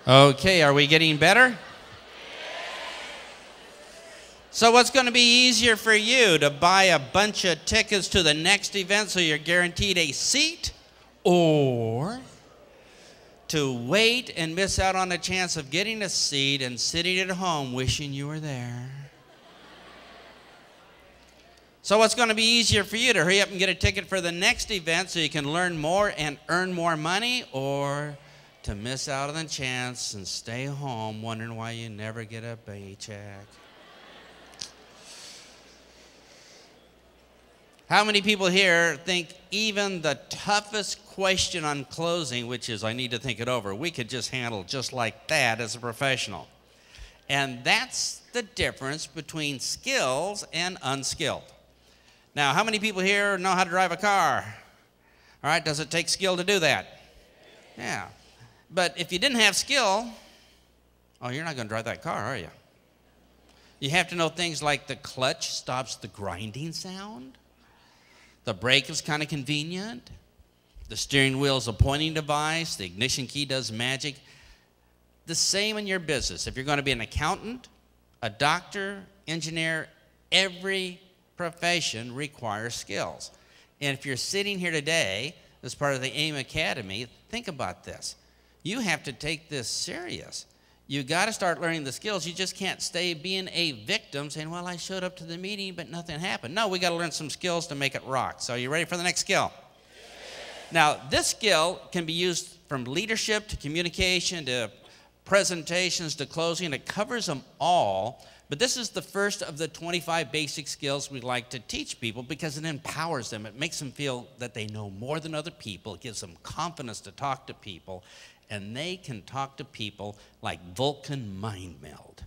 Okay, are we getting better? So what's going to be easier for you, to buy a bunch of tickets to the next event so you're guaranteed a seat, or to wait and miss out on the chance of getting a seat and sitting at home wishing you were there? So what's going to be easier for you, to hurry up and get a ticket for the next event so you can learn more and earn more money, or to miss out on the chance and stay home wondering why you never get a paycheck? How many people here think even the toughest question on closing, which is I need to think it over, we could just handle just like that as a professional? And that's the difference between skills and unskilled. Now, how many people here know how to drive a car? All right, does it take skill to do that? Yeah. But if you didn't have skill, oh, you're not going to drive that car, are you? You have to know things like the clutch stops the grinding sound. The brake is kind of convenient. The steering wheel is a pointing device. The ignition key does magic. The same in your business. If you're going to be an accountant, a doctor, engineer, every profession requires skills. And if you're sitting here today as part of the AIMcademy, think about this. You have to take this serious. You got to start learning the skills. You just can't stay being a victim saying, well, I showed up to the meeting, but nothing happened. No, we got to learn some skills to make it rock. So are you ready for the next skill? Yes. Now, this skill can be used from leadership to communication to presentations to closing. It covers them all. But this is the first of the 25 basic skills we like to teach people because it empowers them. It makes them feel that they know more than other people. It gives them confidence to talk to people. And they can talk to people like Vulcan mind meld.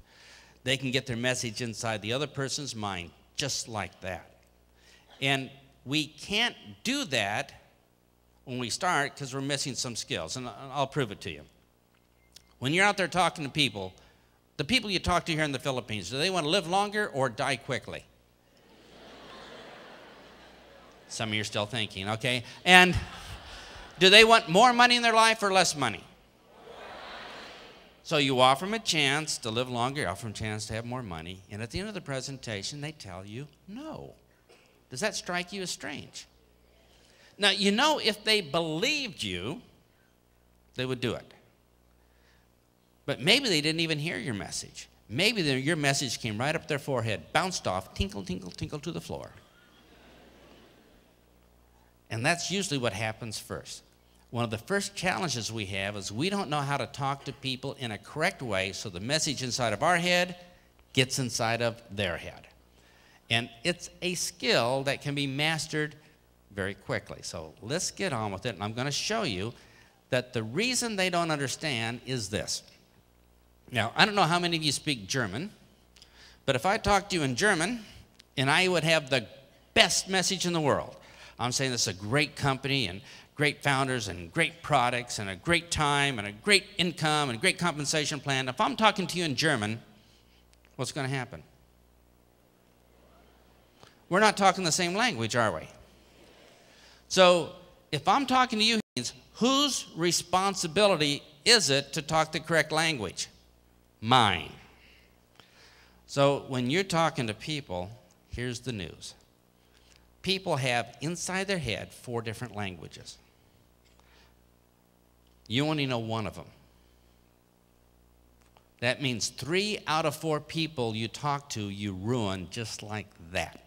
They can get their message inside the other person's mind just like that. And we can't do that when we start because we're missing some skills. And I'll prove it to you. When you're out there talking to people, the people you talk to here in the Philippines, do they want to live longer or die quickly? Some of you are still thinking, okay? And do they want more money in their life or less money? So you offer them a chance to live longer, you offer them a chance to have more money, and at the end of the presentation, they tell you no. Does that strike you as strange? Now, you know, if they believed you, they would do it. But maybe they didn't even hear your message. Maybe your message came right up their forehead, bounced off, tinkle, tinkle, tinkle to the floor. And that's usually what happens first. One of the first challenges we have is we don't know how to talk to people in a correct way so the message inside of our head gets inside of their head. And it's a skill that can be mastered very quickly. So let's get on with it, and I'm going to show you that the reason they don't understand is this. Now, I don't know how many of you speak German, but if I talked to you in German, and I would have the best message in the world, I'm saying this is a great company and great founders and great products and a great time and a great income and a great compensation plan. If I'm talking to you in German, what's going to happen? We're not talking the same language, are we? So if I'm talking to you, whose responsibility is it to talk the correct language? Mine. So when you're talking to people, here's the news. People have inside their head 4 different languages. You only know one of them. That means 3 out of 4 people you talk to, you ruin just like that.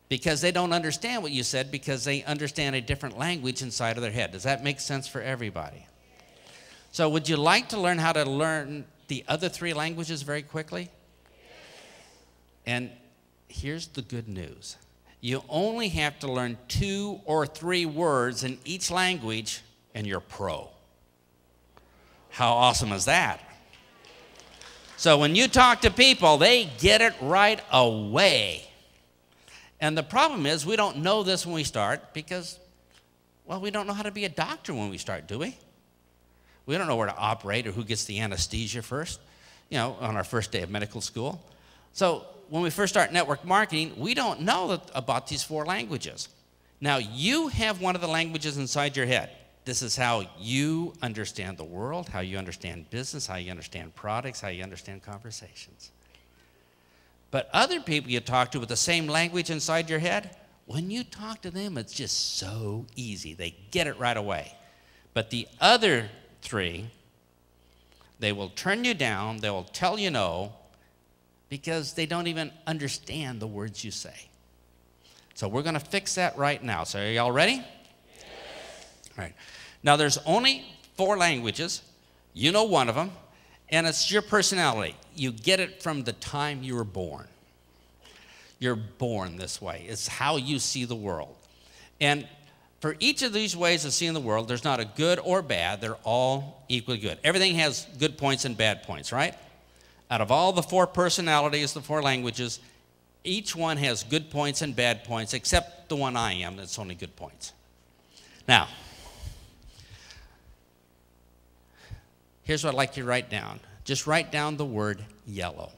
Because they don't understand what you said because they understand a different language inside of their head. Does that make sense for everybody? So would you like to learn how to learn the other 3 languages very quickly? And here's the good news. You only have to learn 2 or 3 words in each language, and you're pro. How awesome is that? So when you talk to people, they get it right away. And the problem is we don't know this when we start because, well, we don't know how to be a doctor when we start, do we? We don't know where to operate or who gets the anesthesia first, you know, on our first day of medical school. So when we first start network marketing, we don't know about these 4 languages. Now, you have one of the languages inside your head. This is how you understand the world, how you understand business, how you understand products, how you understand conversations. But other people you talk to with the same language inside your head, when you talk to them, it's just so easy. They get it right away. But the other three, they will turn you down, they will tell you no, because they don't even understand the words you say. So we're going to fix that right now. So are y'all ready? Yes. All right. Now there's only 4 languages. You know one of them, and it's your personality. You get it from the time you were born. You're born this way. It's how you see the world. And for each of these ways of seeing the world, there's not a good or bad. They're all equally good. Everything has good points and bad points, right? Out of all the 4 personalities, the 4 languages, each one has good points and bad points, except the one I am, that's only good points. Now, here's what I'd like you to write down. Just write down the word yellow.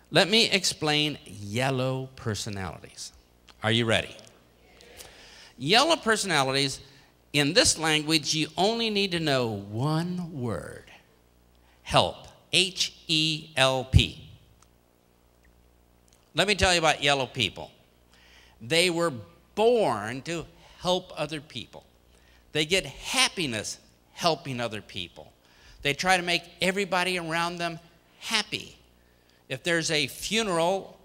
Let me explain yellow personalities. Are you ready? Yellow personalities, in this language, you only need to know one word. Help. H-E-L-P. Let me tell you about yellow people. They were born to help other people. They get happiness helping other people. They try to make everybody around them happy. If there's a funeral,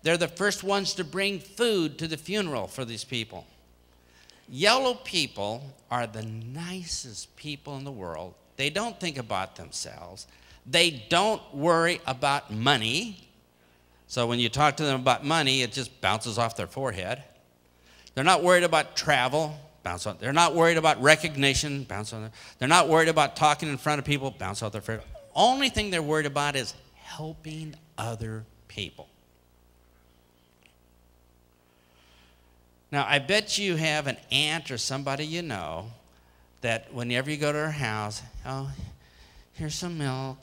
they're the first ones to bring food to the funeral for these people. Yellow people are the nicest people in the world. They don't think about themselves. They don't worry about money. So when you talk to them about money, it just bounces off their forehead. They're not worried about travel. Bounce on. They're not worried about recognition. Bounce on. They're not worried about talking in front of people. Bounce off their forehead. Only thing they're worried about is helping other people. Now, I bet you have an aunt or somebody you know that whenever you go to her house, oh, here's some milk,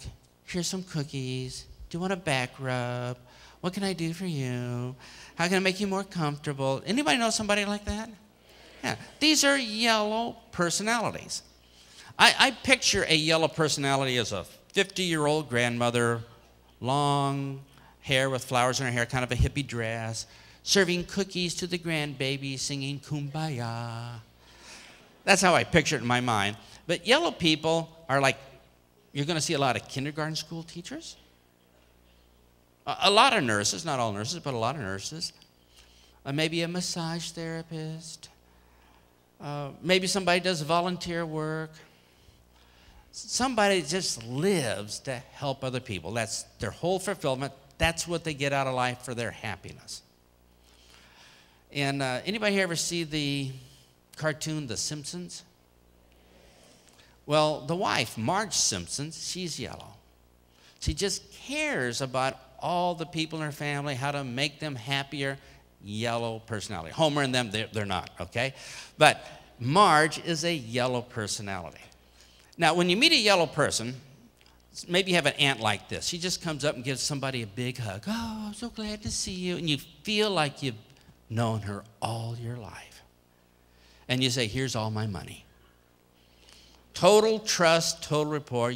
here's some cookies, do you want a back rub? What can I do for you? How can I make you more comfortable? Anybody know somebody like that? Yeah, these are yellow personalities. I picture a yellow personality as a 50-year-old grandmother, long hair with flowers in her hair, kind of a hippie dress, serving cookies to the grandbaby, singing Kumbaya. That's how I picture it in my mind. But yellow people are like, you're going to see a lot of kindergarten school teachers, a lot of nurses, not all nurses, but a lot of nurses, maybe a massage therapist, maybe somebody does volunteer work. Somebody just lives to help other people. That's their whole fulfillment. That's what they get out of life for their happiness. And anybody here ever see the cartoon The Simpsons? Well, the wife, Marge Simpson, she's yellow. She just cares about all the people in her family, how to make them happier. Yellow personality. Homer and them, they're not, okay? But Marge is a yellow personality. Now, when you meet a yellow person, maybe you have an aunt like this. She just comes up and gives somebody a big hug. Oh, I'm so glad to see you. And you feel like you've known her all your life. And you say, here's all my money. Total trust, total rapport.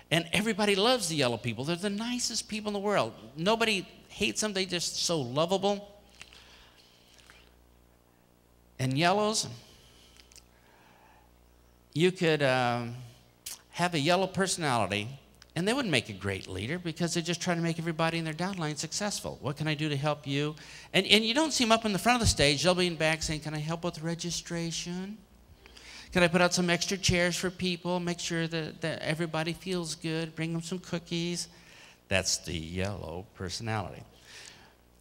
And everybody loves the yellow people. They're the nicest people in the world. Nobody hates them. They're just so lovable. And yellows, you could have a yellow personality, and they wouldn't make a great leader because they're just trying to make everybody in their downline successful. What can I do to help you? And you don't see them up in the front of the stage. They'll be in back saying, can I help with registration? Can I put out some extra chairs for people? Make sure that everybody feels good. Bring them some cookies. That's the yellow personality.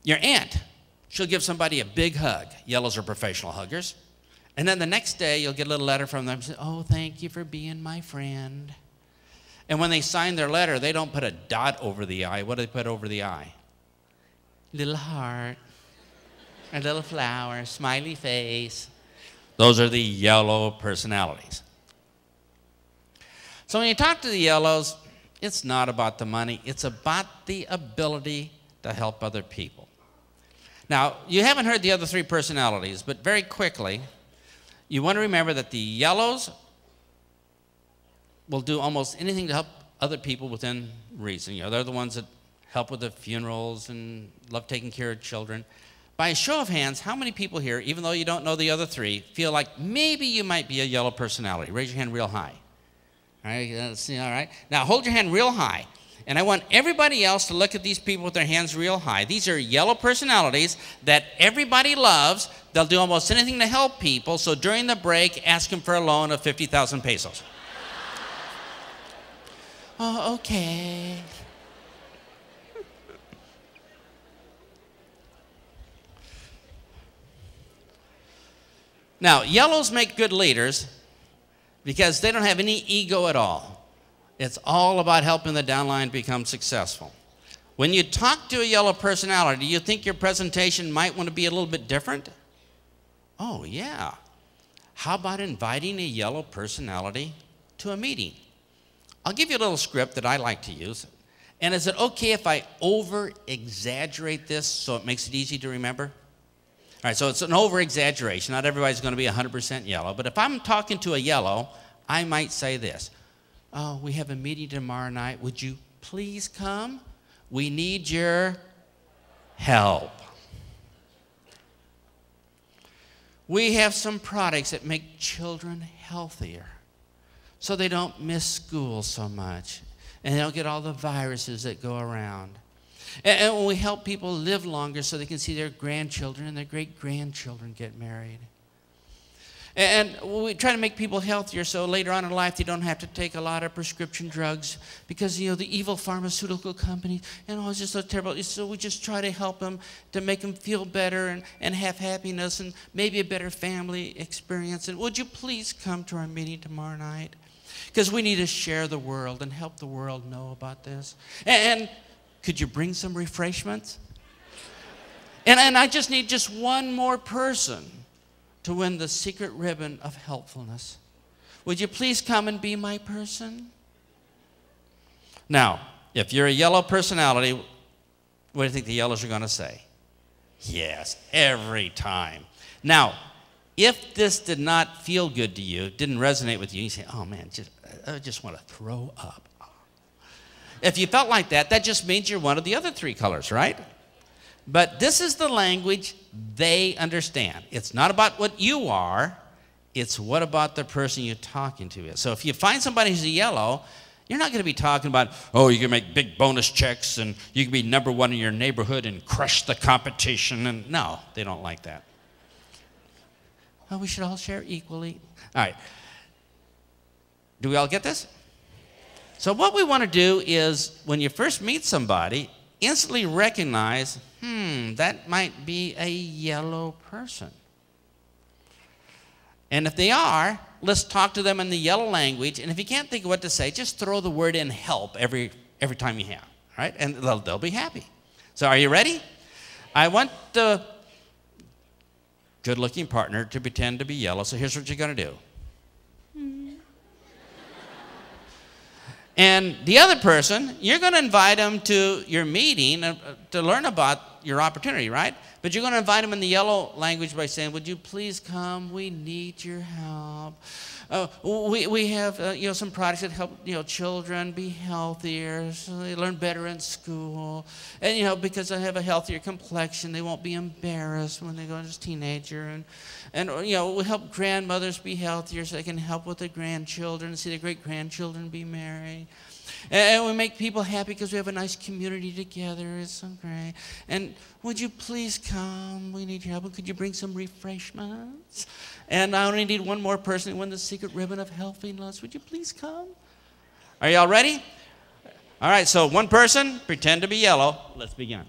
Your aunt, she'll give somebody a big hug. Yellows are professional huggers. And then the next day, you'll get a little letter from them. Say, oh, thank you for being my friend. And when they sign their letter, they don't put a dot over the I. What do they put over the I? Little heart, a little flower, smiley face. Those are the yellow personalities. So when you talk to the yellows, it's not about the money. It's about the ability to help other people. Now, you haven't heard the other three personalities, but very quickly, you want to remember that the yellows will do almost anything to help other people within reason. You know, they're the ones that help with the funerals and love taking care of children. By a show of hands, how many people here, even though you don't know the other three, feel like maybe you might be a yellow personality? Raise your hand real high. All right, let's see, all right. Now, hold your hand real high. And I want everybody else to look at these people with their hands real high. These are yellow personalities that everybody loves. They'll do almost anything to help people. So during the break, ask them for a loan of 50,000 pesos. Oh, okay. Now, yellows make good leaders because they don't have any ego at all. It's all about helping the downline become successful. When you talk to a yellow personality, do you think your presentation might want to be a little bit different? Oh, yeah. How about inviting a yellow personality to a meeting? I'll give you a little script that I like to use. And is it okay if I over-exaggerate this so it makes it easy to remember? All right, so it's an over-exaggeration. Not everybody's going to be 100% yellow. But if I'm talking to a yellow, I might say this. Oh, we have a meeting tomorrow night. Would you please come? We need your help. We have some products that make children healthier so they don't miss school so much and they don't get all the viruses that go around. And we help people live longer so they can see their grandchildren and their great-grandchildren get married. And we try to make people healthier so later on in life they don't have to take a lot of prescription drugs because, you know, the evil pharmaceutical companies, and it's just so terrible. So we just try to help them to make them feel better and have happiness and maybe a better family experience. And would you please come to our meeting tomorrow night? Because we need to share the world and help the world know about this. And could you bring some refreshments? And I just need just one more person to win the secret ribbon of helpfulness. Would you please come and be my person? Now, if you're a yellow personality, what do you think the yellows are going to say? Yes, every time. Now, if this did not feel good to you, didn't resonate with you, you say, oh man, I just want to throw up. If you felt like that, that just means you're one of the other three colors, right? But this is the language they understand. It's not about what you are. It's what about the person you're talking to is. So if you find somebody who's a yellow, you're not going to be talking about, oh, you can make big bonus checks and you can be #1 in your neighborhood and crush the competition. And no, they don't like that. Oh, we should all share equally. All right. Do we all get this? So what we want to do is when you first meet somebody, instantly recognize, that might be a yellow person. And if they are, let's talk to them in the yellow language. And if you can't think of what to say, just throw the word in help every time you have, right? And they'll be happy. So are you ready? I want the good-looking partner to pretend to be yellow. So here's what you're going to do. And the other person, you're going to invite them to your meeting to learn about your opportunity, right? But you're going to invite them in the yellow language by saying, would you please come? We need your help. We have some products that help children be healthier, so they learn better in school. And because they have a healthier complexion, they won't be embarrassed when they go as a teenager. And we help grandmothers be healthier so they can help with their grandchildren and see their great-grandchildren be married. And we make people happy because we have a nice community together. It's so great. And would you please come? We need your help. Could you bring some refreshments? And I only need one more person to win the secret ribbon of healthiness. Would you please come? Are you all ready? All right, so one person, pretend to be yellow. Let's begin.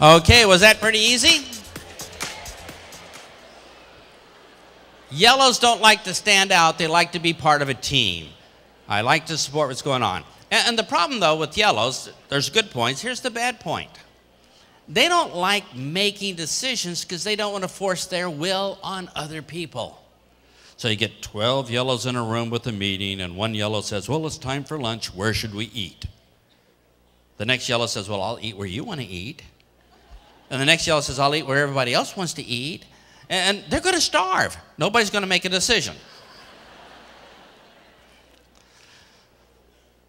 Okay, was that pretty easy? Yellows don't like to stand out. They like to be part of a team. I like to support what's going on. And the problem, though, with yellows, there's good points. Here's the bad point. They don't like making decisions because they don't want to force their will on other people. So you get 12 yellows in a room with a meeting, and one yellow says, well, it's time for lunch. Where should we eat? The next yellow says, well, I'll eat where you want to eat. And the next yellow says, I'll eat where everybody else wants to eat. And they're going to starve. Nobody's going to make a decision.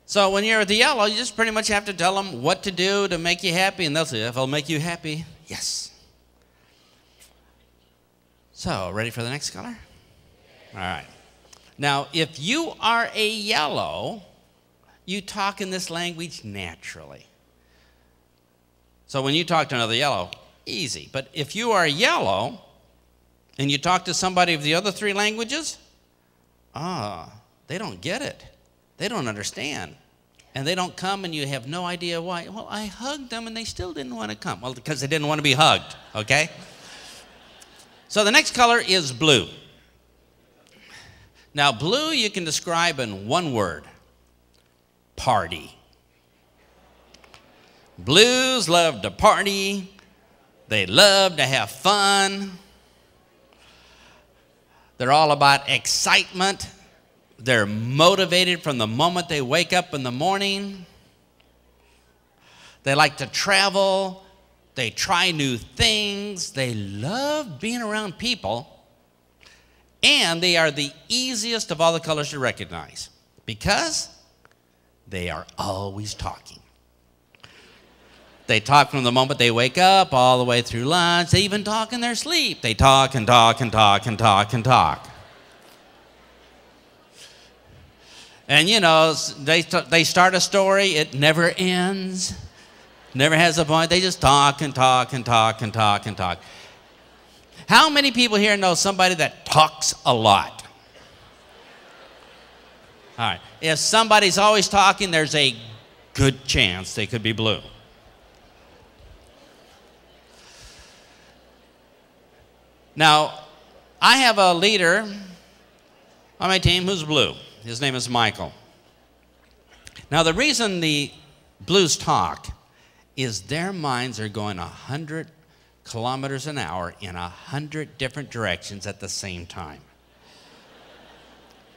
So when you're the yellow, you just pretty much have to tell them what to do to make you happy. And they'll say, if I'll make you happy, yes. So, ready for the next color? All right. Now, if you are a yellow, you talk in this language naturally. So when you talk to another yellow, easy. But if you are yellow and you talk to somebody of the other three languages, they don't get it. They don't understand. And they don't come and you have no idea why. Well, I hugged them and they still didn't want to come. Well, because they didn't want to be hugged, okay? So the next color is blue. Now, blue you can describe in one word: party. Blues love to party. They love to have fun. They're all about excitement. They're motivated from the moment they wake up in the morning. They like to travel. They try new things. They love being around people. And they are the easiest of all the colors to recognize because they are always talking. They talk from the moment they wake up all the way through lunch. They even talk in their sleep. They talk and talk and talk and talk and talk. And you know, they start a story, it never ends, never has a point. They just talk and talk and talk and talk and talk. How many people here know somebody that talks a lot? All right. If somebody's always talking, there's a good chance they could be blue. Now, I have a leader on my team who's blue. His name is Michael. Now, the reason the blues talk is their minds are going 100 kilometers an hour in 100 different directions at the same time.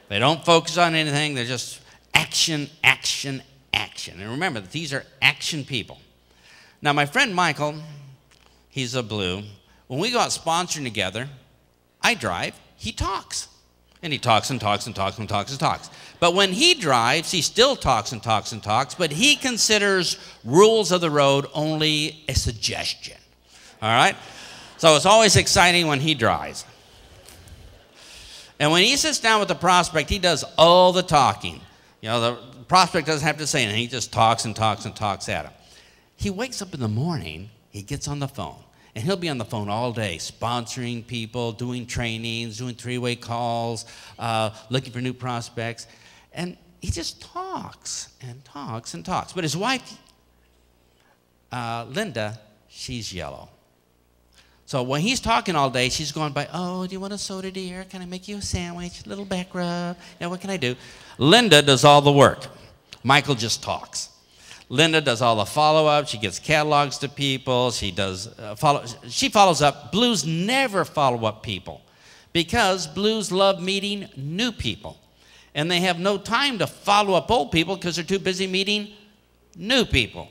They don't focus on anything. They're just action, action, action. And remember that these are action people. Now, my friend Michael, he's a blue. When we go out sponsoring together, I drive, he talks. And he talks and talks and talks and talks and talks. But when he drives, he still talks and talks and talks, but he considers rules of the road only a suggestion. All right? So it's always exciting when he drives. And when he sits down with the prospect, he does all the talking. You know, the prospect doesn't have to say anything. He just talks and talks and talks at him. He wakes up in the morning, he gets on the phone. And he'll be on the phone all day, sponsoring people, doing trainings, doing three-way calls, looking for new prospects. And he just talks and talks and talks. But his wife, Linda, she's yellow. So when he's talking all day, she's going by, oh, do you want a soda, dear? Can I make you a sandwich? A little back rub? Yeah, what can I do? Linda does all the work. Michael just talks. Linda does all the follow-up. She gives catalogs to people. She does she follows up. Blues never follow up people because blues love meeting new people. And they have no time to follow up old people because they're too busy meeting new people.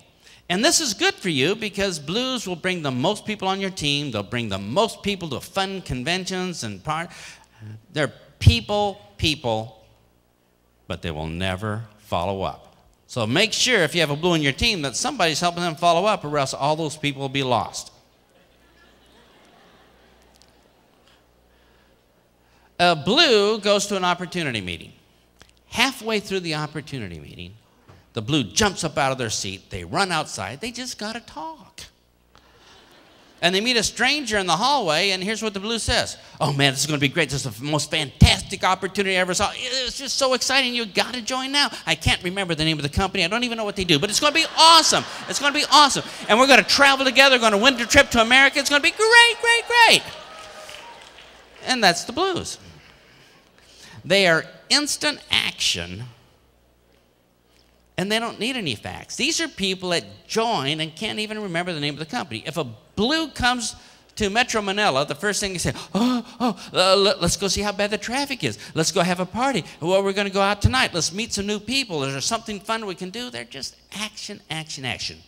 And this is good for you because blues will bring the most people on your team. They'll bring the most people to fun conventions and they're people, but they will never follow up. So make sure if you have a blue on your team that somebody's helping them follow up or else all those people will be lost. A blue goes to an opportunity meeting. Halfway through the opportunity meeting, the blue jumps up out of their seat. They run outside. They just got to talk. and they meet a stranger in the hallway, and here's what the blue says. Oh, man, this is going to be great. This is the most fantastic opportunity I ever saw. It's just so exciting. You've got to join now. I can't remember the name of the company. I don't even know what they do, but it's going to be awesome. It's going to be awesome. And we're going to travel together, going to winter trip to America. It's going to be great, great, great. And that's the blues. They are instant action, and they don't need any facts. These are people that join and can't even remember the name of the company. If a blue comes to Metro Manila, the first thing they say, let's go see how bad the traffic is. Let's go have a party. Well, we're going to go out tonight. Let's meet some new people. Is there something fun we can do? They're just action, action, action.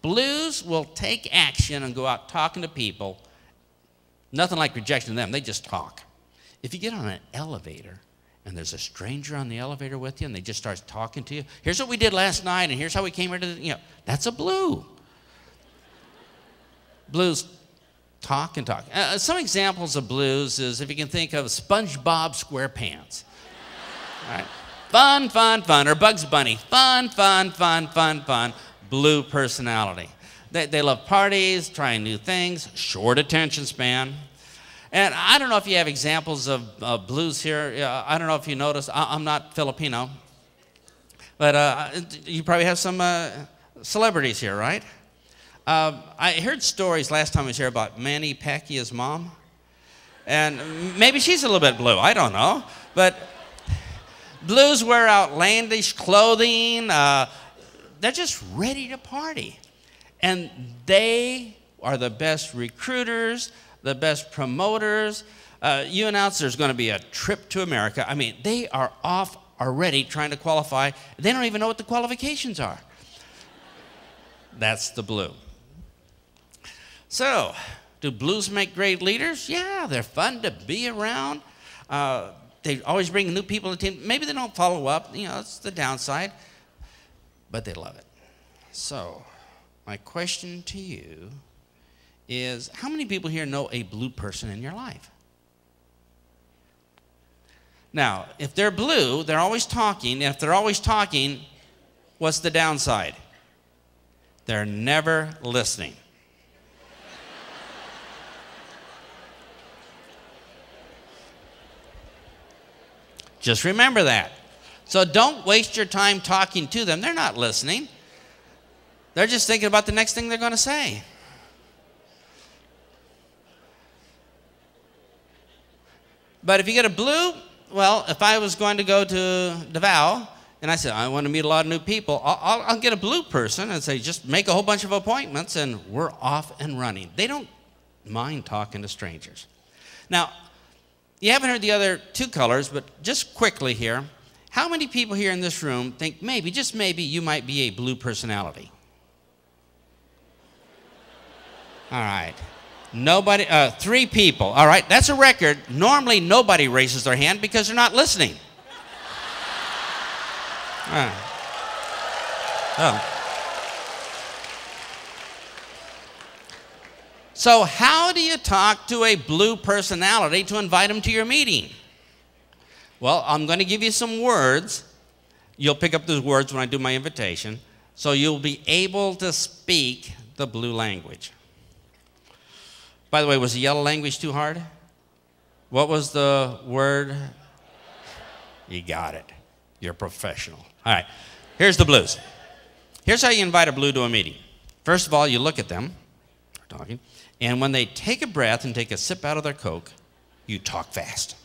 Blues will take action and go out talking to people. Nothing like rejection them. They just talk. If you get on an elevator, and there's a stranger on the elevator with you, and they just start talking to you. Here's what we did last night, and here's how we came here to, that's a blue. Blues talk and talk. Some examples of blues is if you can think of SpongeBob SquarePants. All right. Fun, fun, fun. Or Bugs Bunny. Fun, fun, fun, fun, fun. Blue personality. They love parties, trying new things, short attention span. And I don't know if you have examples of blues here. I don't know if you noticed. I'm not Filipino. But you probably have some celebrities here, right? I heard stories last time I was here about Manny Pacquiao's mom. And maybe she's a little bit blue. I don't know. But blues wear outlandish clothing. They're just ready to party. And they are the best recruiters, the best promoters. You announce there's going to be a trip to America. I mean, they are off already trying to qualify. They don't even know what the qualifications are. That's the blue. So, do blues make great leaders? Yeah, they're fun to be around. They always bring new people to the team. Maybe they don't follow up. It's the downside. But they love it. So, my question to you is, how many people here know a blue person in your life? Now, if they're blue, they're always talking. And if they're always talking, what's the downside? They're never listening. Just remember that. So don't waste your time talking to them. They're not listening. They're just thinking about the next thing they're going to say. But if you get a blue, well, if I was going to go to Davao, and I said, I want to meet a lot of new people, I'll get a blue person and say, just make a whole bunch of appointments, and we're off and running. They don't mind talking to strangers. Now, you haven't heard the other two colors, but just quickly here, how many people here in this room think maybe, just maybe, you might be a blue personality? All right. Nobody, 3 people. All right, that's a record. Normally, nobody raises their hand because they're not listening. All right. Oh. So how do you talk to a blue personality to invite them to your meeting? Well, I'm going to give you some words. You'll pick up those words when I do my invitation. So you'll be able to speak the blue language. By the way, was the yellow language too hard? What was the word? You got it. You're a professional. All right. Here's the blues. Here's how you invite a blue to a meeting. First of all, you look at them. They're talking. And when they take a breath and take a sip out of their Coke, you talk fast.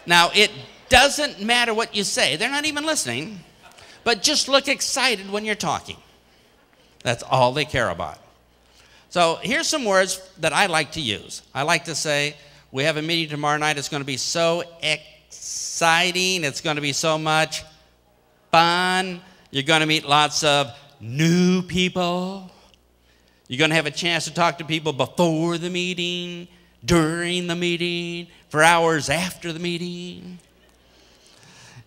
Now, it doesn't matter what you say. They're not even listening. But just look excited when you're talking. That's all they care about. So here's some words that I like to use. I like to say, we have a meeting tomorrow night. It's going to be so exciting. It's going to be so much fun. You're going to meet lots of new people. You're going to have a chance to talk to people before the meeting, during the meeting, for hours after the meeting.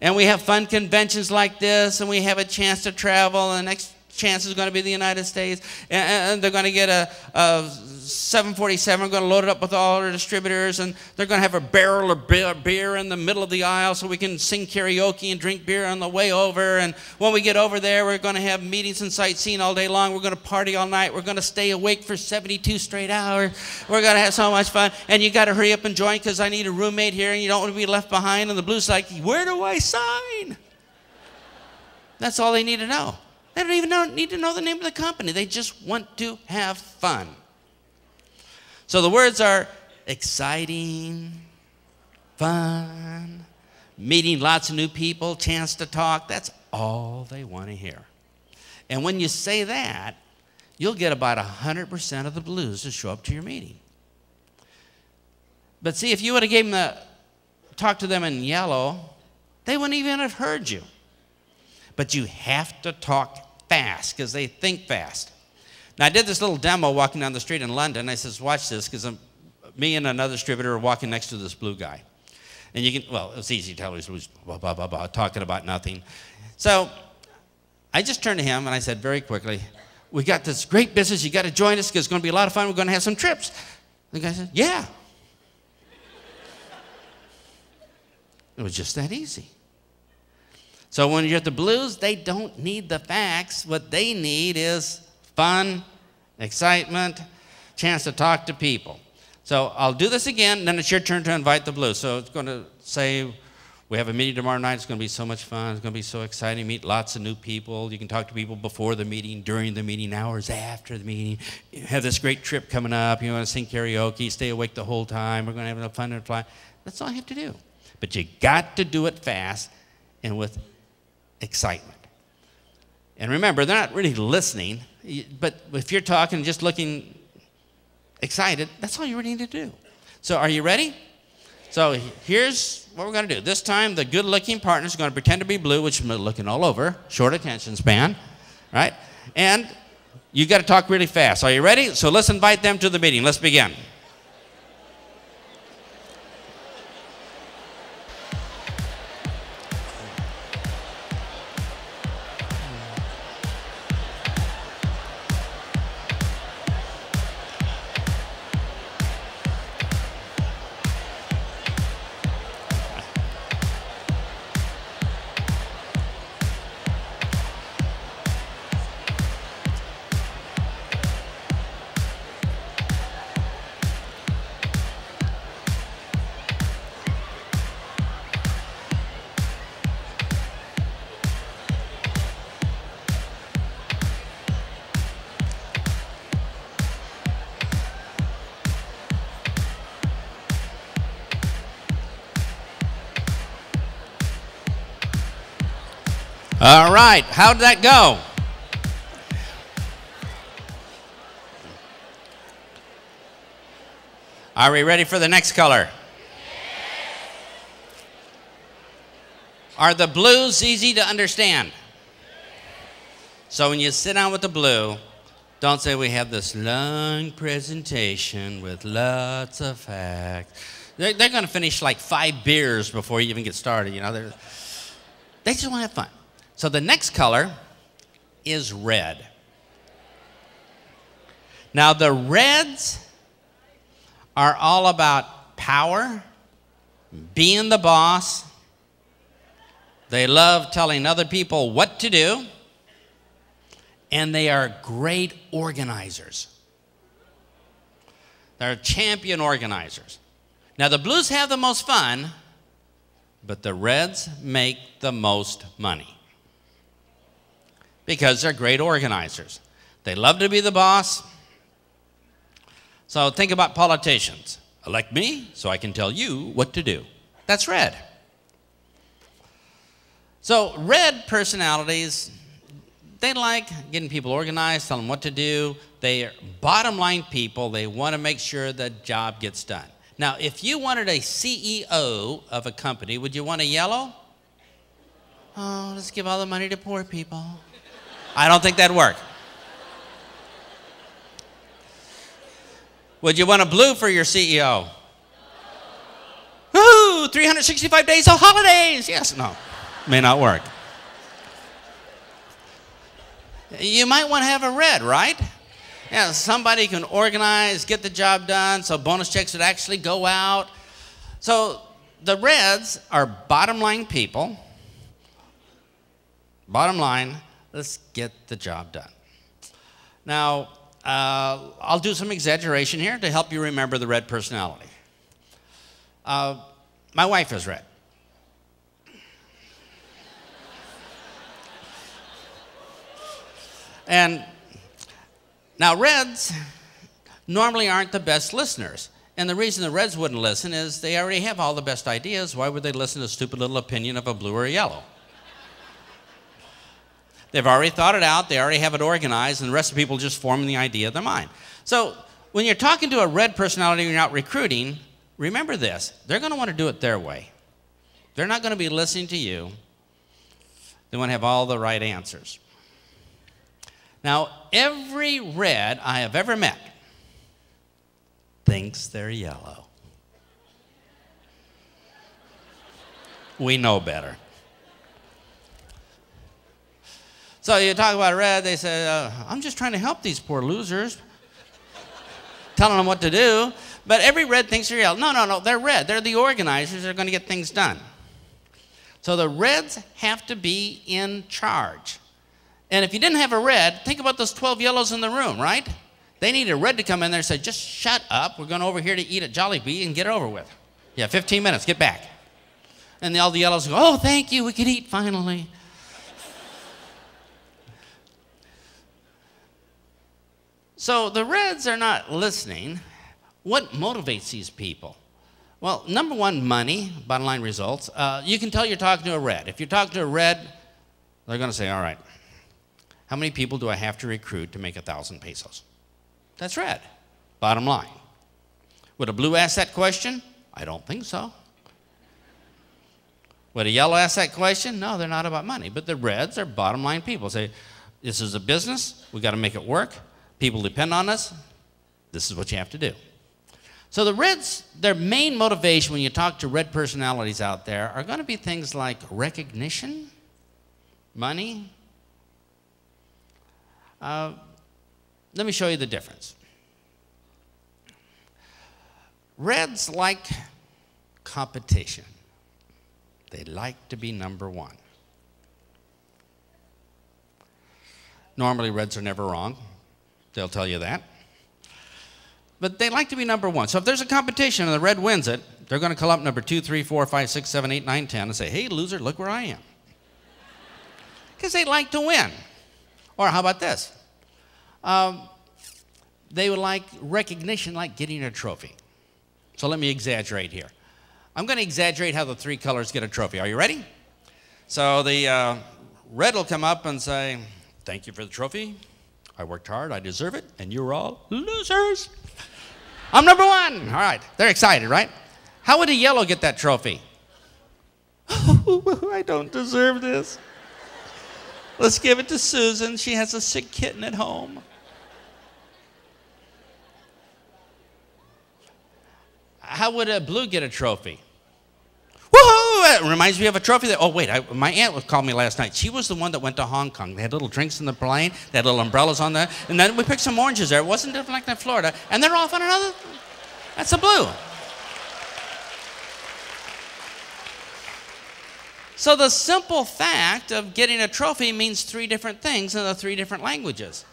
And we have fun conventions like this, and we have a chance to travel. And the next chance is going to be the United States, and they're going to get a 747. We're going to load it up with all our distributors, and they're going to have a barrel of beer in the middle of the aisle so we can sing karaoke and drink beer on the way over. And when we get over there, we're going to have meetings and sightseeing all day long. We're going to party all night. We're going to stay awake for 72 straight hours. We're going to have so much fun. And you got to hurry up and join because I need a roommate here, and you don't want to be left behind. And the blues like, where do I sign? That's all they need to know. They don't even need to know the name of the company. They just want to have fun. So the words are exciting, fun, meeting lots of new people, chance to talk. That's all they want to hear. And when you say that, you'll get about 100% of the blues to show up to your meeting. But see, if you would have talked to them in yellow, they wouldn't even have heard you. But you have to talk fast because they think fast. Now, I did this little demo walking down the street in London. I says, watch this, because me and another distributor are walking next to this blue guy. And you can, well, it was easy to tell he was blah, blah, blah, blah, talking about nothing. So I just turned to him and I said very quickly, we got this great business. You got to join us because it's going to be a lot of fun. We're going to have some trips. The guy said, yeah. It was just that easy. So when you're at the blues, they don't need the facts. What they need is fun, excitement, chance to talk to people. So I'll do this again, then it's your turn to invite the blues. So it's going to say, we have a meeting tomorrow night. It's going to be so much fun. It's going to be so exciting. Meet lots of new people. You can talk to people before the meeting, during the meeting, hours after the meeting. You have this great trip coming up. You want to sing karaoke, stay awake the whole time. We're going to have enough fun and fly. That's all you have to do. But you got to do it fast and with excitement. And remember, they're not really listening, but if you're talking just looking excited, that's all you really need to do. So are you ready? So here's what we're going to do. This time, the good-looking partner is going to pretend to be blue, which is looking all over, short attention span, right? And you got to talk really fast. Are you ready? So let's invite them to the meeting. Let's begin. All right, how did that go? Are we ready for the next color? Are the blues easy to understand? So when you sit down with the blue, don't say we have this long presentation with lots of facts. They're going to finish like 5 beers before you even get started. You know, they just want to have fun. So the next color is red. Now the reds are all about power, being the boss. They love telling other people what to do, and they are great organizers. They're champion organizers. Now the blues have the most fun, but the reds make the most money because they're great organizers. They love to be the boss. So think about politicians. Elect me so I can tell you what to do. That's red. So red personalities, they like getting people organized, telling them what to do. They are bottom line people. They want to make sure the job gets done. Now, if you wanted a CEO of a company, would you want a yellow? Oh, let's give all the money to poor people. I don't think that'd work. Would you want a blue for your CEO? Woohoo! 365 days of holidays. Yes, no, may not work. You might want to have a red, right? Yeah, somebody can organize, get the job done, so bonus checks would actually go out. So the reds are bottom line people. Bottom line, let's get the job done. Now, I'll do some exaggeration here to help you remember the red personality. My wife is red. And now reds normally aren't the best listeners. And the reason the reds wouldn't listen is they already have all the best ideas. Why would they listen to a stupid little opinion of a blue or a yellow? They've already thought it out. They already have it organized. And the rest of the people just forming the idea of their mind. So when you're talking to a red personality and you're out recruiting, remember this. They're going to want to do it their way. They're not going to be listening to you. They want to have all the right answers. Now, every red I have ever met thinks they're yellow. We know better. So you talk about red, they say, I'm just trying to help these poor losers, telling them what to do. But every red thinks they're yellow. No, they're red. They're the organizers. They're going to get things done. So the reds have to be in charge. And if you didn't have a red, think about those 12 yellows in the room, right? They need a red to come in there and say, just shut up. We're going over here to eat at Jollibee and get it over with. Yeah, 15 minutes, get back. And all the yellows go, oh, thank you, we can eat finally. So the reds are not listening. What motivates these people? Well, number one, money, bottom line results. You can tell you're talking to a red. If you're talking to a red, they're going to say, all right, how many people do I have to recruit to make 1,000 pesos? That's red, bottom line. Would a blue ask that question? I don't think so. Would a yellow ask that question? No, they're not about money. But the reds are bottom line people. Say, this is a business. We got to make it work. People depend on us. This is what you have to do. So the reds, their main motivation when you talk to red personalities out there are going to be things like recognition, money. Let me show you the difference. Reds like competition. They like to be number one. Normally, reds are never wrong. They'll tell you that. But they like to be number one. So if there's a competition and the red wins it, they're going to call up number 2, 3, 4, 5, 6, 7, 8, 9, 10 and say, hey, loser, look where I am. Because they like to win. Or how about this? They would like recognition, like getting a trophy. So let me exaggerate here. I'm going to exaggerate how the three colors get a trophy. Are you ready? So the red will come up and say, thank you for the trophy. I worked hard, I deserve it, and you're all losers. I'm number one. All right, they're excited, right? How would a yellow get that trophy? Oh, I don't deserve this. Let's give it to Susan. She has a sick kitten at home. How would a blue get a trophy? Woohoo! It reminds me of a trophy that, oh wait, my aunt called me last night. She was the one that went to Hong Kong. They had little drinks in the plane. They had little umbrellas on there. And then we picked some oranges there. It wasn't different like in Florida. And they're off on another. That's a blue. So the simple fact of getting a trophy means three different things in the three different languages.